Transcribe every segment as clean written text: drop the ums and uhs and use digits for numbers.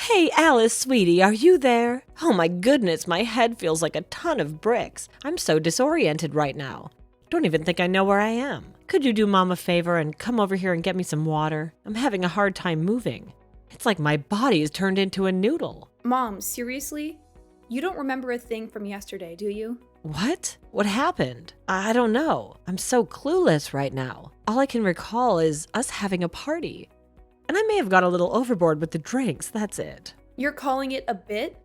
Hey, Alice, sweetie, are you there? Oh my goodness, my head feels like a ton of bricks. I'm so disoriented right now. Don't even think I know where I am. Could you do Mom a favor and come over here and get me some water? I'm having a hard time moving. It's like my body is turned into a noodle. Mom, seriously? You don't remember a thing from yesterday, do you? What? What happened? I don't know. I'm so clueless right now. All I can recall is us having a party. And I may have got a little overboard with the drinks, that's it. You're calling it a bit?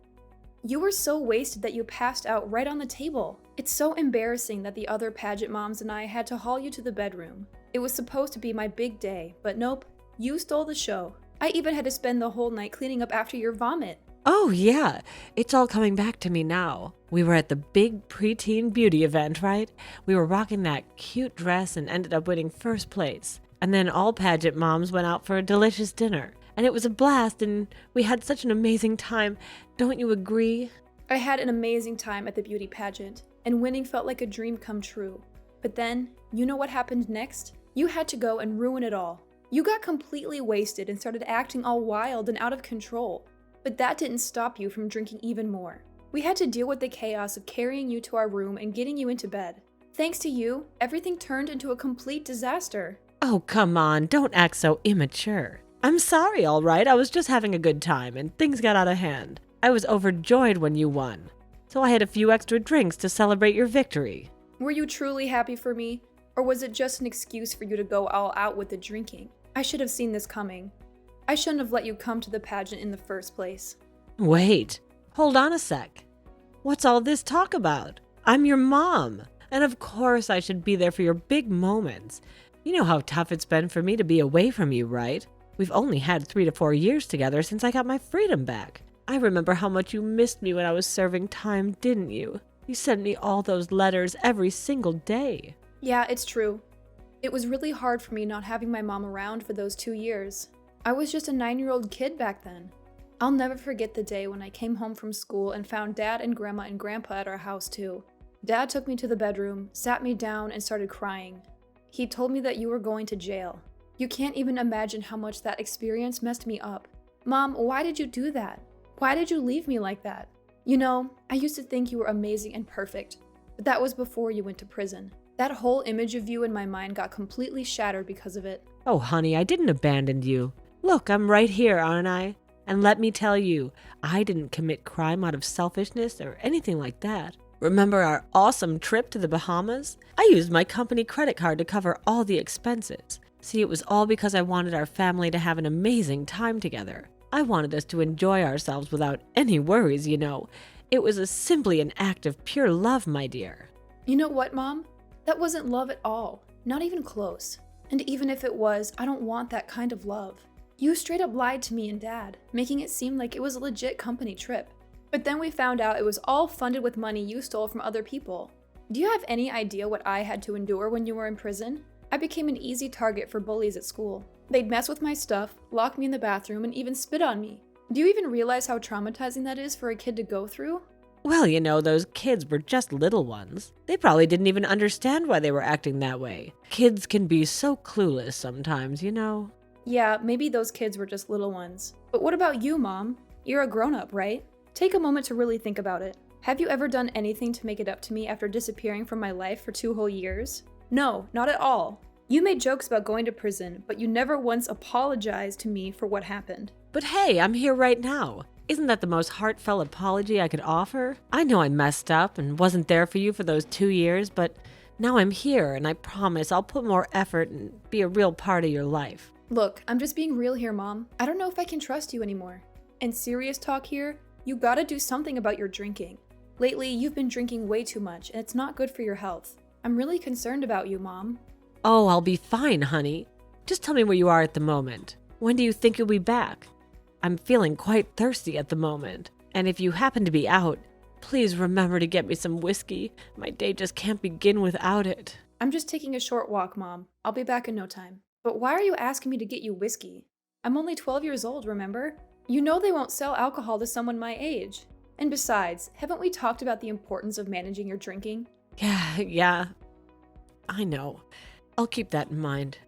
You were so wasted that you passed out right on the table. It's so embarrassing that the other pageant moms and I had to haul you to the bedroom. It was supposed to be my big day, but nope, you stole the show. I even had to spend the whole night cleaning up after your vomit. Oh yeah, it's all coming back to me now. We were at the big preteen beauty event, right? We were rocking that cute dress and ended up winning first place. And then all pageant moms went out for a delicious dinner. And it was a blast and we had such an amazing time. Don't you agree? I had an amazing time at the beauty pageant, and winning felt like a dream come true. But then, you know what happened next? You had to go and ruin it all. You got completely wasted and started acting all wild and out of control. But that didn't stop you from drinking even more. We had to deal with the chaos of carrying you to our room and getting you into bed. Thanks to you, everything turned into a complete disaster. Oh, come on, don't act so immature. I'm sorry, all right. I was just having a good time and things got out of hand. I was overjoyed when you won. So I had a few extra drinks to celebrate your victory. Were you truly happy for me? Or was it just an excuse for you to go all out with the drinking? I should have seen this coming. I shouldn't have let you come to the pageant in the first place. Wait, hold on a sec. What's all this talk about? I'm your mom, and of course I should be there for your big moments. You know how tough it's been for me to be away from you, right? We've only had 3 to 4 years together since I got my freedom back. I remember how much you missed me when I was serving time, didn't you? You sent me all those letters every single day. Yeah, it's true. It was really hard for me not having my mom around for those 2 years. I was just a 9-year-old kid back then. I'll never forget the day when I came home from school and found Dad and Grandma and Grandpa at our house too. Dad took me to the bedroom, sat me down, and started crying. He told me that you were going to jail. You can't even imagine how much that experience messed me up. Mom, why did you do that? Why did you leave me like that? You know, I used to think you were amazing and perfect, but that was before you went to prison. That whole image of you in my mind got completely shattered because of it. Oh, honey, I didn't abandon you. Look, I'm right here, aren't I? And let me tell you, I didn't commit crime out of selfishness or anything like that. Remember our awesome trip to the Bahamas? I used my company credit card to cover all the expenses. See, it was all because I wanted our family to have an amazing time together. I wanted us to enjoy ourselves without any worries, you know. It was simply an act of pure love, my dear. You know what, Mom? That wasn't love at all. Not even close. And even if it was, I don't want that kind of love. You straight up lied to me and Dad, making it seem like it was a legit company trip. But then we found out it was all funded with money you stole from other people. Do you have any idea what I had to endure when you were in prison? I became an easy target for bullies at school. They'd mess with my stuff, lock me in the bathroom, and even spit on me. Do you even realize how traumatizing that is for a kid to go through? Well, you know, those kids were just little ones. They probably didn't even understand why they were acting that way. Kids can be so clueless sometimes, you know. Yeah, maybe those kids were just little ones. But what about you, Mom? You're a grown-up, right? Take a moment to really think about it. Have you ever done anything to make it up to me after disappearing from my life for 2 whole years? No, not at all. You made jokes about going to prison, but you never once apologized to me for what happened. But hey, I'm here right now. Isn't that the most heartfelt apology I could offer? I know I messed up and wasn't there for you for those 2 years, but now I'm here and I promise I'll put more effort and be a real part of your life. Look, I'm just being real here, Mom. I don't know if I can trust you anymore. And serious talk here, you gotta do something about your drinking. Lately, you've been drinking way too much, and it's not good for your health. I'm really concerned about you, Mom. Oh, I'll be fine, honey. Just tell me where you are at the moment. When do you think you'll be back? I'm feeling quite thirsty at the moment. And if you happen to be out, please remember to get me some whiskey. My day just can't begin without it. I'm just taking a short walk, Mom. I'll be back in no time. But why are you asking me to get you whiskey? I'm only 12 years old, remember? You know they won't sell alcohol to someone my age. And besides, haven't we talked about the importance of managing your drinking? Yeah. I know. I'll keep that in mind.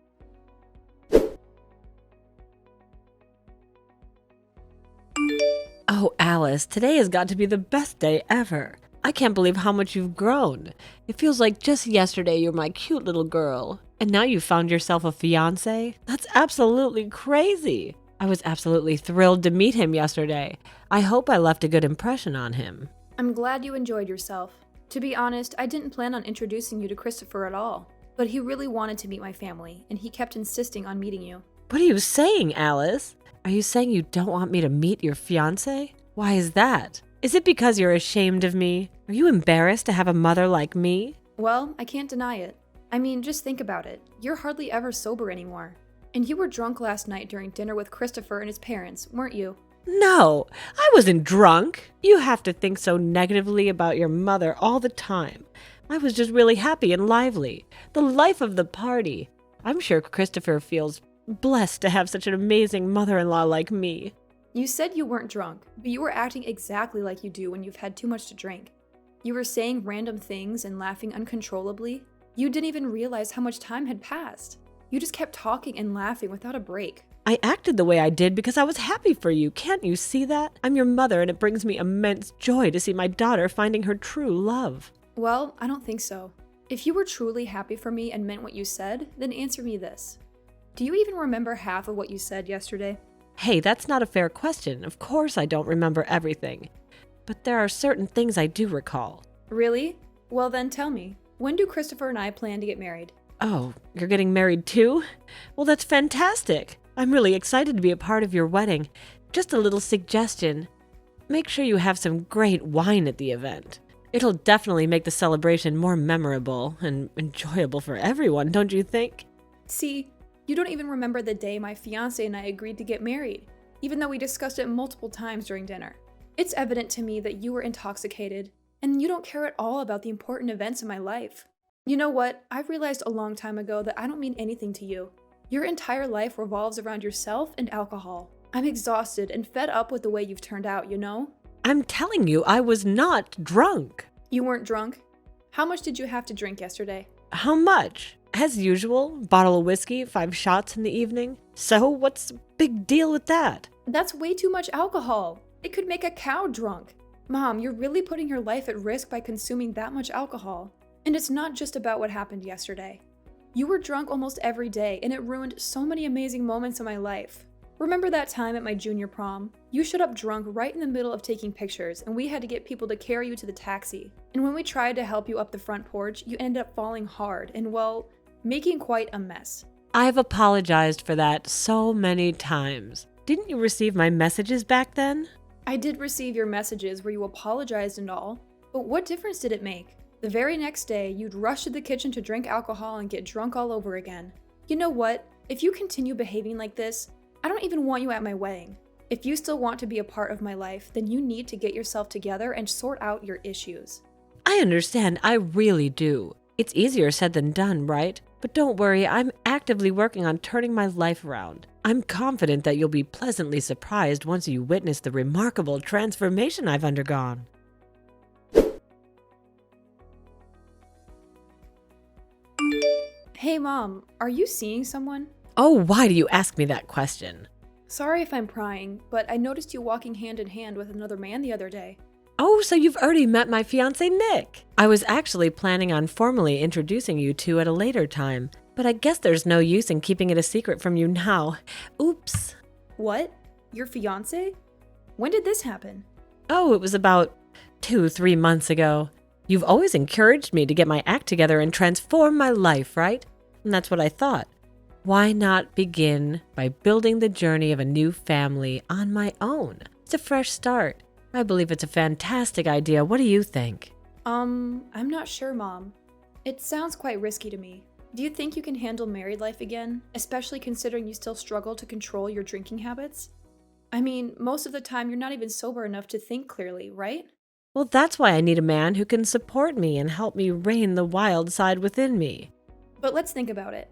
Oh, Alice, today has got to be the best day ever. I can't believe how much you've grown. It feels like just yesterday you were my cute little girl. And now you've found yourself a fiancé? That's absolutely crazy. I was absolutely thrilled to meet him yesterday. I hope I left a good impression on him. I'm glad you enjoyed yourself. To be honest, I didn't plan on introducing you to Christopher at all. But he really wanted to meet my family, and he kept insisting on meeting you. What are you saying, Alice? Are you saying you don't want me to meet your fiancé? Why is that? Is it because you're ashamed of me? Are you embarrassed to have a mother like me? Well, I can't deny it. I mean, just think about it. You're hardly ever sober anymore. And you were drunk last night during dinner with Christopher and his parents, weren't you? No, I wasn't drunk. You have to think so negatively about your mother all the time. I was just really happy and lively. The life of the party. I'm sure Christopher feels blessed to have such an amazing mother-in-law like me. You said you weren't drunk, but you were acting exactly like you do when you've had too much to drink. You were saying random things and laughing uncontrollably. You didn't even realize how much time had passed. You just kept talking and laughing without a break. I acted the way I did because I was happy for you. Can't you see that? I'm your mother, and it brings me immense joy to see my daughter finding her true love. Well, I don't think so. If you were truly happy for me and meant what you said, then answer me this. Do you even remember half of what you said yesterday? Hey, that's not a fair question. Of course I don't remember everything. But there are certain things I do recall. Really? Well then tell me. When do Christopher and I plan to get married? Oh, you're getting married too? Well, that's fantastic. I'm really excited to be a part of your wedding. Just a little suggestion. Make sure you have some great wine at the event. It'll definitely make the celebration more memorable and enjoyable for everyone, don't you think? See, you don't even remember the day my fiancé and I agreed to get married, even though we discussed it multiple times during dinner. It's evident to me that you were intoxicated, and you don't care at all about the important events in my life. You know what? I realized a long time ago that I don't mean anything to you. Your entire life revolves around yourself and alcohol. I'm exhausted and fed up with the way you've turned out, you know? I'm telling you, I was not drunk. You weren't drunk? How much did you have to drink yesterday? How much? As usual, bottle of whiskey, 5 shots in the evening. So what's the big deal with that? That's way too much alcohol. It could make a cow drunk. Mom, you're really putting your life at risk by consuming that much alcohol. And it's not just about what happened yesterday. You were drunk almost every day, and it ruined so many amazing moments in my life. Remember that time at my junior prom? You showed up drunk right in the middle of taking pictures, and we had to get people to carry you to the taxi. And when we tried to help you up the front porch, you ended up falling hard and, well, making quite a mess. I've apologized for that so many times. Didn't you receive my messages back then? I did receive your messages where you apologized and all, but what difference did it make? The very next day, you'd rush to the kitchen to drink alcohol and get drunk all over again. You know what? If you continue behaving like this, I don't even want you at my wedding. If you still want to be a part of my life, then you need to get yourself together and sort out your issues. I understand, I really do. It's easier said than done, right? But don't worry, I'm actively working on turning my life around. I'm confident that you'll be pleasantly surprised once you witness the remarkable transformation I've undergone. Hey Mom, are you seeing someone? Oh, why do you ask me that question? Sorry if I'm prying, but I noticed you walking hand in hand with another man the other day. Oh, so you've already met my fiancé, Nick. I was actually planning on formally introducing you two at a later time, but I guess there's no use in keeping it a secret from you now. Oops. What? Your fiancé? When did this happen? Oh, it was about 2-3 months ago. You've always encouraged me to get my act together and transform my life, right? And that's what I thought. Why not begin by building the journey of a new family on my own? It's a fresh start. I believe it's a fantastic idea. What do you think? I'm not sure, Mom. It sounds quite risky to me. Do you think you can handle married life again, especially considering you still struggle to control your drinking habits? I mean, most of the time you're not even sober enough to think clearly, right? Well, that's why I need a man who can support me and help me rein the wild side within me. But let's think about it.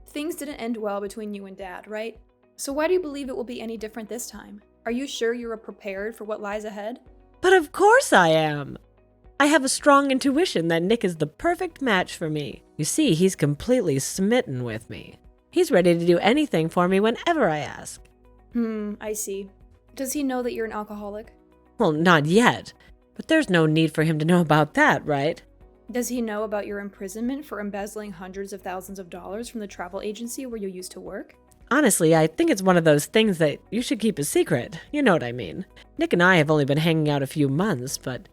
Things didn't end well between you and Dad, right? So why do you believe it will be any different this time? Are you sure you are prepared for what lies ahead? But of course I am. I have a strong intuition that Nick is the perfect match for me. You see, he's completely smitten with me. He's ready to do anything for me whenever I ask. I see. Does he know that you're an alcoholic? Well, not yet. But there's no need for him to know about that, right? Does he know about your imprisonment for embezzling hundreds of thousands of dollars from the travel agency where you used to work? Honestly, I think it's one of those things that you should keep a secret. You know what I mean. Nick and I have only been hanging out a few months, but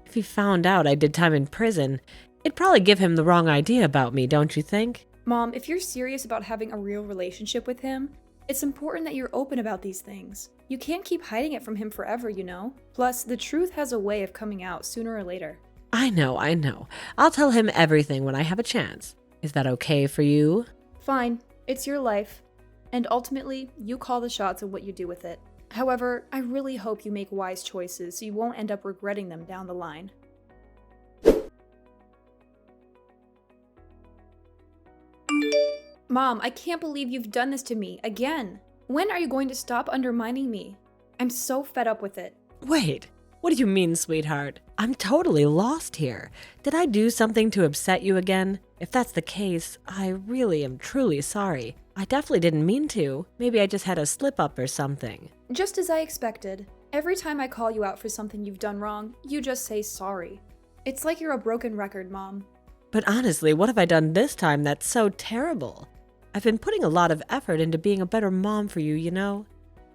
if he found out I did time in prison, it'd probably give him the wrong idea about me, don't you think? Mom, if you're serious about having a real relationship with him, it's important that you're open about these things. You can't keep hiding it from him forever, you know? Plus, the truth has a way of coming out sooner or later. I know. I'll tell him everything when I have a chance. Is that okay for you? Fine, it's your life. And ultimately, you call the shots of what you do with it. However, I really hope you make wise choices so you won't end up regretting them down the line. Mom, I can't believe you've done this to me again. When are you going to stop undermining me? I'm so fed up with it. Wait, what do you mean, sweetheart? I'm totally lost here. Did I do something to upset you again? If that's the case, I really am truly sorry. I definitely didn't mean to. Maybe I just had a slip-up or something. Just as I expected. Every time I call you out for something you've done wrong, you just say sorry. It's like you're a broken record, Mom. But honestly, what have I done this time that's so terrible? I've been putting a lot of effort into being a better mom for you, you know?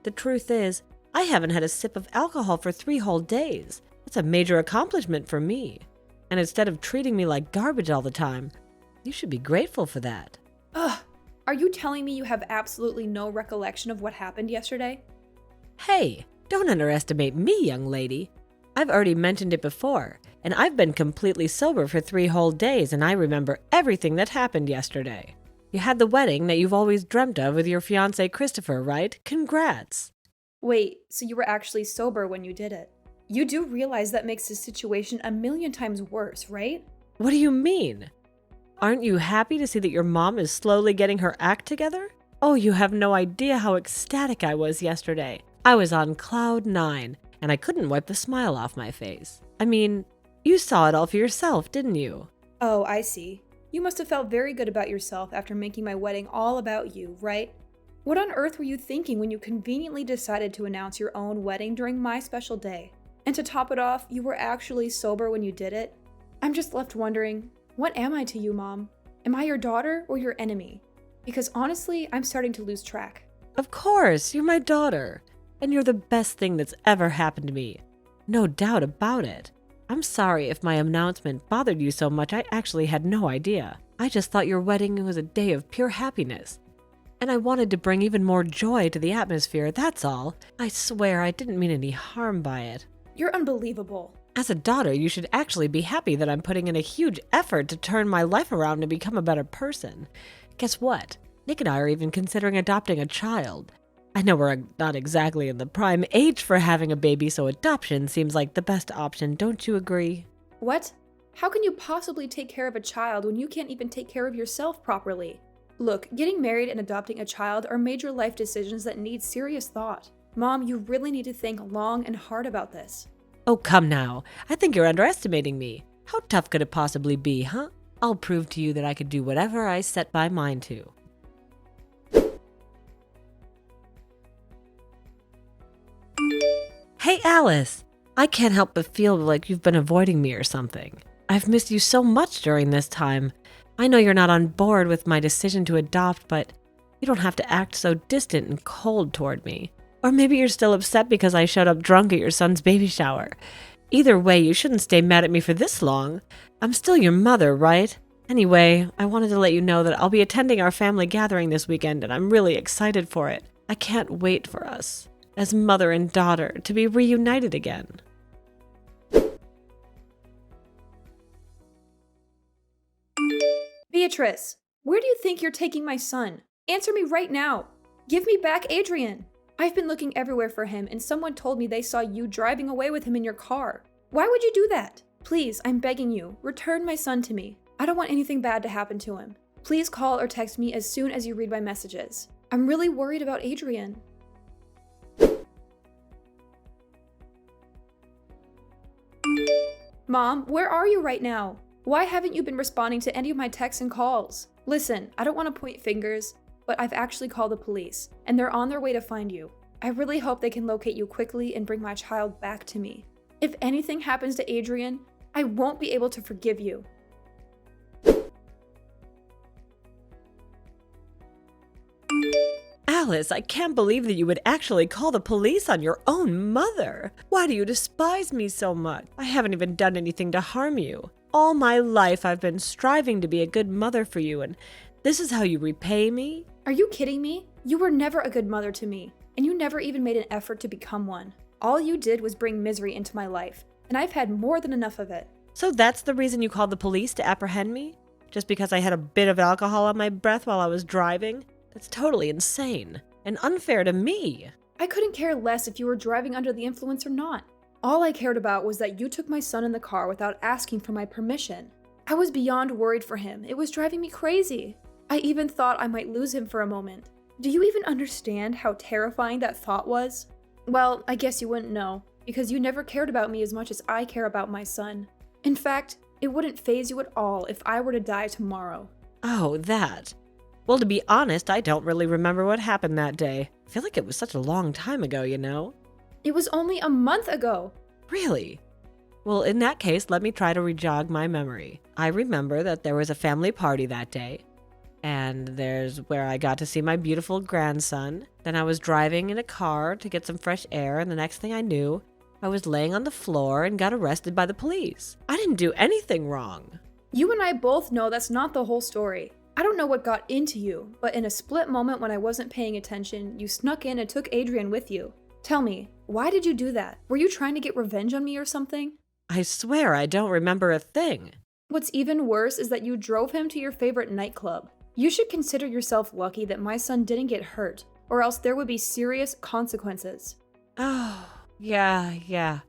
The truth is, I haven't had a sip of alcohol for 3 whole days. That's a major accomplishment for me. And instead of treating me like garbage all the time, you should be grateful for that. Ugh, are you telling me you have absolutely no recollection of what happened yesterday? Hey, don't underestimate me, young lady. I've already mentioned it before, and I've been completely sober for 3 whole days, and I remember everything that happened yesterday. You had the wedding that you've always dreamt of with your fiancé Christopher, right? Congrats. Wait, so you were actually sober when you did it? You do realize that makes the situation a million times worse, right? What do you mean? Aren't you happy to see that your mom is slowly getting her act together? Oh, you have no idea how ecstatic I was yesterday. I was on cloud 9, and I couldn't wipe the smile off my face. I mean, you saw it all for yourself, didn't you? Oh, I see. You must have felt very good about yourself after making my wedding all about you, right? What on earth were you thinking when you conveniently decided to announce your own wedding during my special day? And to top it off, you were actually sober when you did it? I'm just left wondering, what am I to you, Mom? Am I your daughter or your enemy? Because honestly, I'm starting to lose track. Of course, you're my daughter. And you're the best thing that's ever happened to me. No doubt about it. I'm sorry if my announcement bothered you so much. I actually had no idea. I just thought your wedding was a day of pure happiness. And I wanted to bring even more joy to the atmosphere, that's all. I swear I didn't mean any harm by it. You're unbelievable. As a daughter, you should actually be happy that I'm putting in a huge effort to turn my life around and become a better person. Guess what? Nick and I are even considering adopting a child. I know we're not exactly in the prime age for having a baby, so adoption seems like the best option, don't you agree? What? How can you possibly take care of a child when you can't even take care of yourself properly? Look, getting married and adopting a child are major life decisions that need serious thought. Mom, you really need to think long and hard about this. Oh, come now. I think you're underestimating me. How tough could it possibly be, huh? I'll prove to you that I could do whatever I set my mind to. Hey, Alice. I can't help but feel like you've been avoiding me or something. I've missed you so much during this time. I know you're not on board with my decision to adopt, but you don't have to act so distant and cold toward me. Or maybe you're still upset because I showed up drunk at your son's baby shower. Either way, you shouldn't stay mad at me for this long. I'm still your mother, right? Anyway, I wanted to let you know that I'll be attending our family gathering this weekend, and I'm really excited for it. I can't wait for us, as mother and daughter, to be reunited again. Beatrice, where do you think you're taking my son? Answer me right now. Give me back Adrian. I've been looking everywhere for him, and someone told me they saw you driving away with him in your car. Why would you do that? Please, I'm begging you, return my son to me. I don't want anything bad to happen to him. Please call or text me as soon as you read my messages. I'm really worried about Adrian. Mom, where are you right now? Why haven't you been responding to any of my texts and calls? Listen, I don't want to point fingers, but I've actually called the police, and they're on their way to find you. I really hope they can locate you quickly and bring my child back to me. If anything happens to Adrian, I won't be able to forgive you. Alice, I can't believe that you would actually call the police on your own mother. Why do you despise me so much? I haven't even done anything to harm you. All my life I've been striving to be a good mother for you, and this is how you repay me? Are you kidding me? You were never a good mother to me, and you never even made an effort to become one. All you did was bring misery into my life, and I've had more than enough of it. So that's the reason you called the police to apprehend me? Just because I had a bit of alcohol on my breath while I was driving? That's totally insane and unfair to me. I couldn't care less if you were driving under the influence or not. All I cared about was that you took my son in the car without asking for my permission. I was beyond worried for him. It was driving me crazy. I even thought I might lose him for a moment. Do you even understand how terrifying that thought was? Well, I guess you wouldn't know, because you never cared about me as much as I care about my son. In fact, it wouldn't faze you at all if I were to die tomorrow. Oh, that. Well, to be honest, I don't really remember what happened that day. I feel like it was such a long time ago, you know? It was only a month ago. Really? Well, in that case, let me try to rejog my memory. I remember that there was a family party that day, and there's where I got to see my beautiful grandson. Then I was driving in a car to get some fresh air, and the next thing I knew, I was laying on the floor and got arrested by the police. I didn't do anything wrong. You and I both know that's not the whole story. I don't know what got into you, but in a split moment when I wasn't paying attention, you snuck in and took Adrian with you. Tell me, why did you do that? Were you trying to get revenge on me or something? I swear I don't remember a thing. What's even worse is that you drove him to your favorite nightclub. You should consider yourself lucky that my son didn't get hurt, or else there would be serious consequences. Oh, yeah.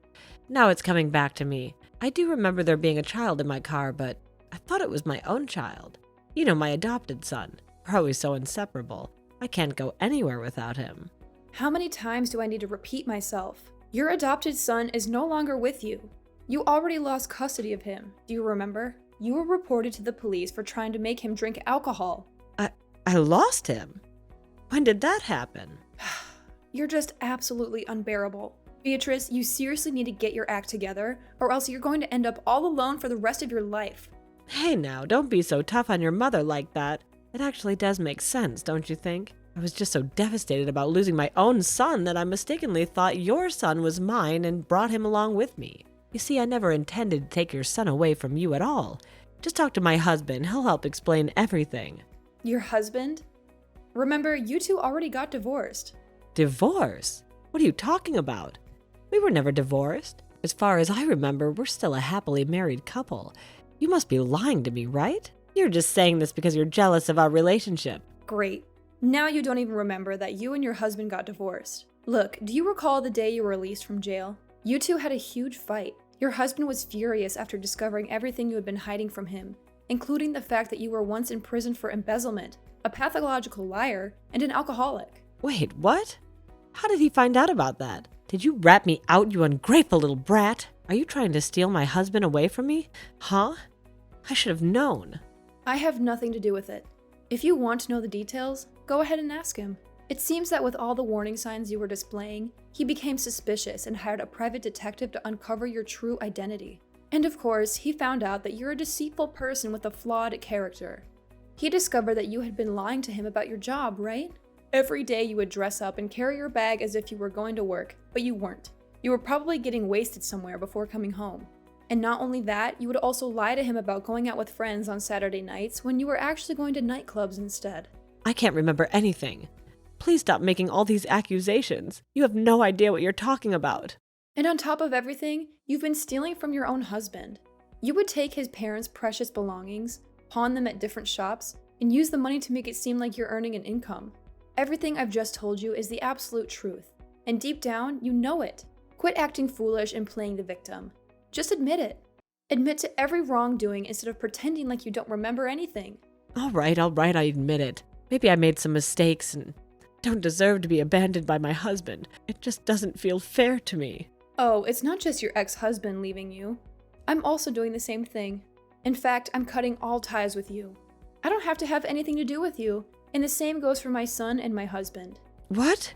Now it's coming back to me. I do remember there being a child in my car, but I thought it was my own child. You know, my adopted son. We're always so inseparable. I can't go anywhere without him. How many times do I need to repeat myself? Your adopted son is no longer with you. You already lost custody of him. Do you remember? You were reported to the police for trying to make him drink alcohol. I lost him? When did that happen? You're just absolutely unbearable. Beatrice, you seriously need to get your act together, or else you're going to end up all alone for the rest of your life. Hey now, don't be so tough on your mother like that. It actually does make sense, don't you think? I was just so devastated about losing my own son that I mistakenly thought your son was mine and brought him along with me. You see, I never intended to take your son away from you at all. Just talk to my husband, he'll help explain everything. Your husband? Remember, you two already got divorced. Divorce? What are you talking about? We were never divorced. As far as I remember, we're still a happily married couple. You must be lying to me, right? You're just saying this because you're jealous of our relationship. Great. Now you don't even remember that you and your husband got divorced. Look, do you recall the day you were released from jail? You two had a huge fight. Your husband was furious after discovering everything you had been hiding from him, including the fact that you were once in prison for embezzlement, a pathological liar, and an alcoholic. Wait, what? How did he find out about that? Did you rat me out, you ungrateful little brat? Are you trying to steal my husband away from me? Huh? I should have known. I have nothing to do with it. If you want to know the details, go ahead and ask him. It seems that with all the warning signs you were displaying, he became suspicious and hired a private detective to uncover your true identity. And of course, he found out that you're a deceitful person with a flawed character. He discovered that you had been lying to him about your job, right? Every day you would dress up and carry your bag as if you were going to work, but you weren't. You were probably getting wasted somewhere before coming home. And not only that, you would also lie to him about going out with friends on Saturday nights when you were actually going to nightclubs instead. I can't remember anything. Please stop making all these accusations. You have no idea what you're talking about. And on top of everything, you've been stealing from your own husband. You would take his parents' precious belongings, pawn them at different shops, and use the money to make it seem like you're earning an income. Everything I've just told you is the absolute truth. And deep down, you know it. Quit acting foolish and playing the victim. Just admit it. Admit to every wrongdoing instead of pretending like you don't remember anything. All right, I admit it. Maybe I made some mistakes and don't deserve to be abandoned by my husband. It just doesn't feel fair to me. Oh, it's not just your ex-husband leaving you. I'm also doing the same thing. In fact, I'm cutting all ties with you. I don't have to have anything to do with you, and the same goes for my son and my husband. What?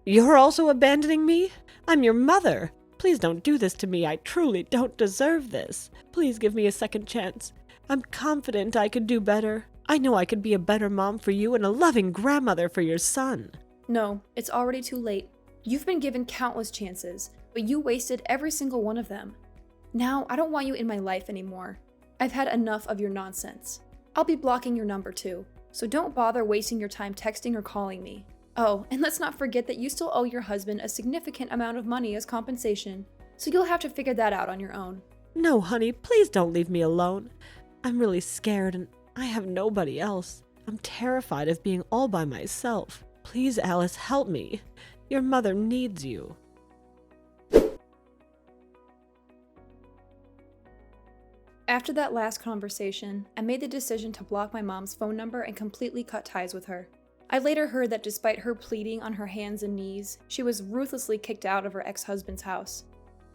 You're also abandoning me? I'm your mother. Please don't do this to me. I truly don't deserve this. Please give me a second chance. I'm confident I could do better. I know I could be a better mom for you and a loving grandmother for your son. No, it's already too late. You've been given countless chances, but you wasted every single one of them. Now, I don't want you in my life anymore. I've had enough of your nonsense. I'll be blocking your number too, so don't bother wasting your time texting or calling me. Oh, and let's not forget that you still owe your husband a significant amount of money as compensation, so you'll have to figure that out on your own. No, honey, please don't leave me alone. I'm really scared and I have nobody else. I'm terrified of being all by myself. Please, Alice, help me. Your mother needs you. After that last conversation, I made the decision to block my mom's phone number and completely cut ties with her. I later heard that despite her pleading on her hands and knees, she was ruthlessly kicked out of her ex-husband's house.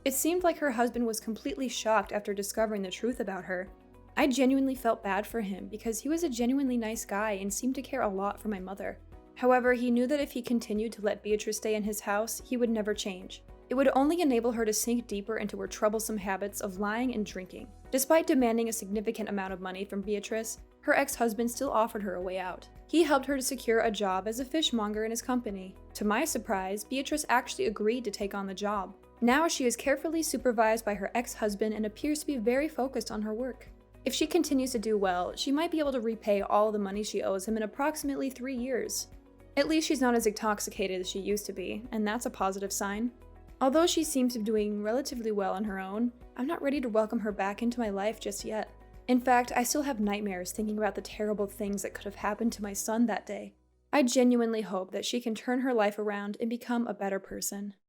It seemed like her husband was completely shocked after discovering the truth about her. I genuinely felt bad for him because he was a genuinely nice guy and seemed to care a lot for my mother. However, he knew that if he continued to let Beatrice stay in his house, he would never change. It would only enable her to sink deeper into her troublesome habits of lying and drinking. Despite demanding a significant amount of money from Beatrice, her ex-husband still offered her a way out. He helped her to secure a job as a fishmonger in his company. To my surprise, Beatrice actually agreed to take on the job. Now she is carefully supervised by her ex-husband and appears to be very focused on her work. If she continues to do well, she might be able to repay all the money she owes him in approximately 3 years. At least she's not as intoxicated as she used to be, and that's a positive sign. Although she seems to be doing relatively well on her own, I'm not ready to welcome her back into my life just yet. In fact, I still have nightmares thinking about the terrible things that could have happened to my son that day. I genuinely hope that she can turn her life around and become a better person.